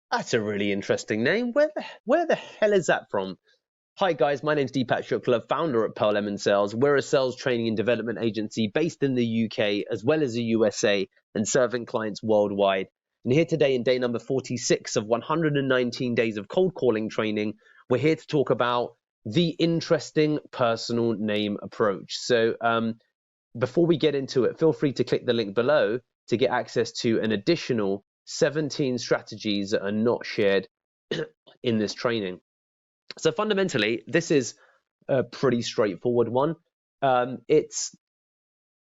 That's a really interesting name. Where the hell is that from? Hi guys, my name's Deepak Shukla, founder at Pearl Lemon Sales. We're a sales training and development agency based in the UK as well as the USA and serving clients worldwide. And here today in day number 46 of 119 days of cold calling training, we're here to talk about the interesting personal name approach. So before we get into it, feel free to click the link below to get access to an additional 17 strategies that are not shared in this training. So fundamentally, this is a pretty straightforward one. It's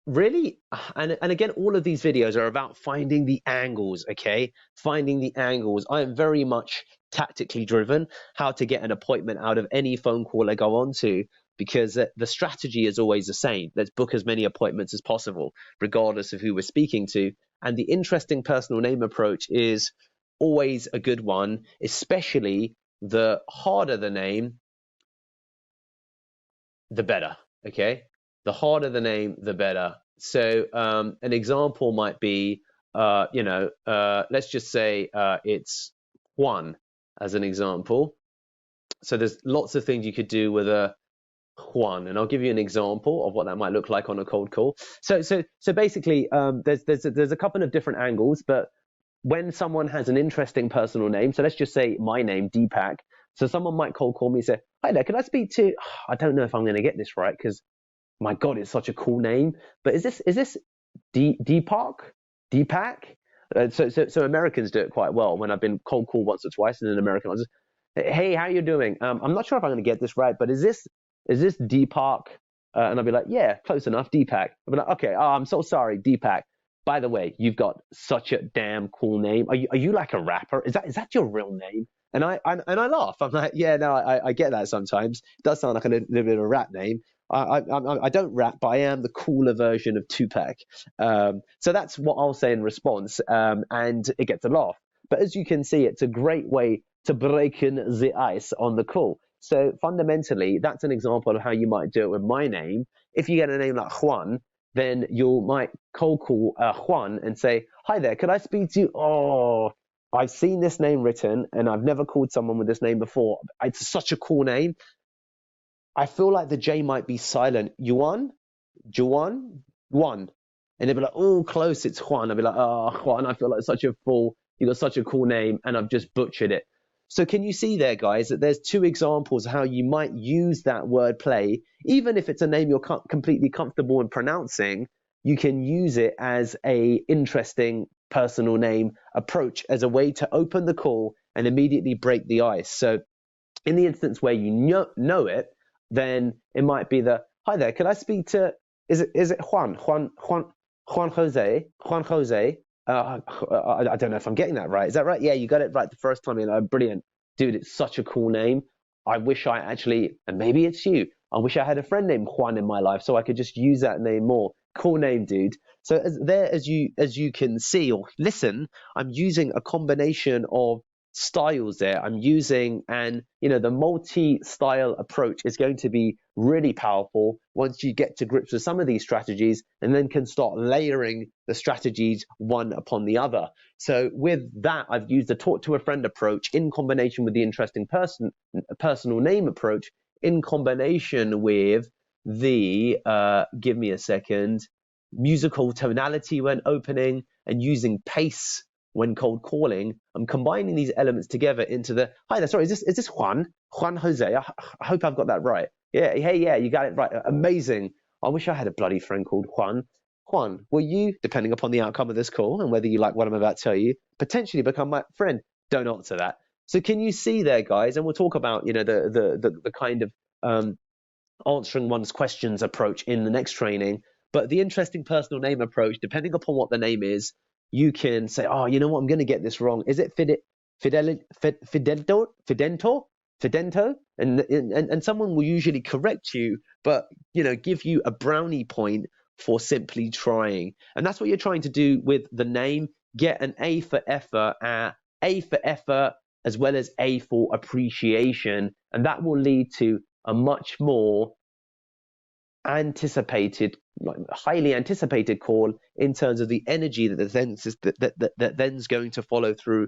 really, and again, all of these videos are about finding the angles, okay? Finding the angles. I am very much tactically driven, how to get an appointment out of any phone call I go on to, because the strategy is always the same. Let's book as many appointments as possible, regardless of who we're speaking to. And the interesting personal name approach is always a good one, especially the harder the name, the better, okay? The harder the name, the better. So an example might be, let's just say it's Juan as an example. So there's lots of things you could do with a Juan, and I'll give you an example of what that might look like on a cold call. So basically, there's a couple of different angles, but when someone has an interesting personal name, so let's just say my name, Deepak. So someone might cold call me and say, "Hi there, can I speak to?" I don't know if I'm going to get this right because my God, it's such a cool name. But is this Deepak? Deepak? So Americans do it quite well. When I've been cold called once or twice, and an American, I'll just, "Hey, how you doing? I'm not sure if I'm going to get this right, but is this Deepak?" And I'll be like, "Yeah, close enough, Deepak." I'll be like, "Okay, oh, I'm so sorry, Deepak. By the way, you've got such a damn cool name. Are you like a rapper? Is that your real name?" And I laugh. I'm like, "Yeah, no, I get that sometimes. It does sound like a little bit of a rap name. I don't rap, but I am the cooler version of Tupac." So that's what I'll say in response, and it gets a laugh. But as you can see, it's a great way to break in the ice on the call. So fundamentally, that's an example of how you might do it with my name. If you get a name like Juan, then you might cold call Juan and say, "Hi there, could I speak to you?" "Oh, I've seen this name written and I've never called someone with this name before. It's such a cool name. I feel like the J might be silent. Yuan? Juan? Juan." And they'd be like, "Oh, close, it's Juan." I'd be like, "Oh, Juan, I feel like such a fool. You got such a cool name and I've just butchered it." So can you see there, guys, that there's two examples of how you might use that word play, even if it's a name you're completely comfortable in pronouncing, you can use it as a interesting personal name approach as a way to open the call and immediately break the ice. So in the instance where you know it, then it might be the, "Hi there, can I speak to, is it Juan Jose? Juan Jose? I don't know if I'm getting that right. Is that right? Yeah, you got it right the first time. Brilliant. Dude, it's such a cool name. I wish I actually, and maybe it's you, I wish I had a friend named Juan in my life so I could just use that name more. Cool name, dude." So as you can see or listen, I'm using a combination of styles there. I'm using, and the multi-style approach is going to be really powerful once you get to grips with some of these strategies and then can start layering the strategies one upon the other. So with that, I've used the talk to a friend approach in combination with the interesting personal name approach in combination with the give me a second, musical tonality when opening and using pace when cold calling. I'm combining these elements together into the, "Hi there, sorry, is this Juan Jose? I hope I've got that right. Yeah, hey, yeah, you got it right. Amazing. I wish I had a bloody friend called Juan. Juan, will you, depending upon the outcome of this call and whether you like what I'm about to tell you, potentially become my friend?" Don't answer that. So can you see there, guys? And we'll talk about the kind of answering one's questions approach in the next training. But the interesting personal name approach, depending upon what the name is, you can say, "Oh, you know what? I'm going to get this wrong. Is it Fidento?" And someone will usually correct you, but give you a brownie point for simply trying. And that's what you're trying to do with the name. Get an A for effort, as well as A for appreciation, and that will lead to a much more anticipated, highly anticipated call in terms of the energy that then's going to follow through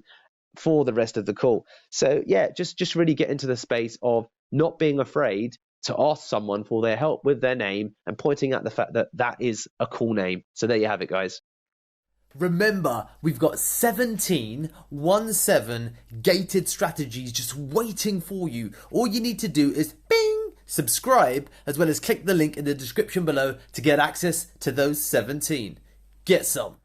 for the rest of the call. So yeah, just really get into the space of not being afraid to ask someone for their help with their name and pointing out the fact that that is a cool name. So there you have it, guys. Remember, we've got 17 gated strategies just waiting for you. All you need to do is bing, subscribe, as well as click the link in the description below to get access to those 17. Get some.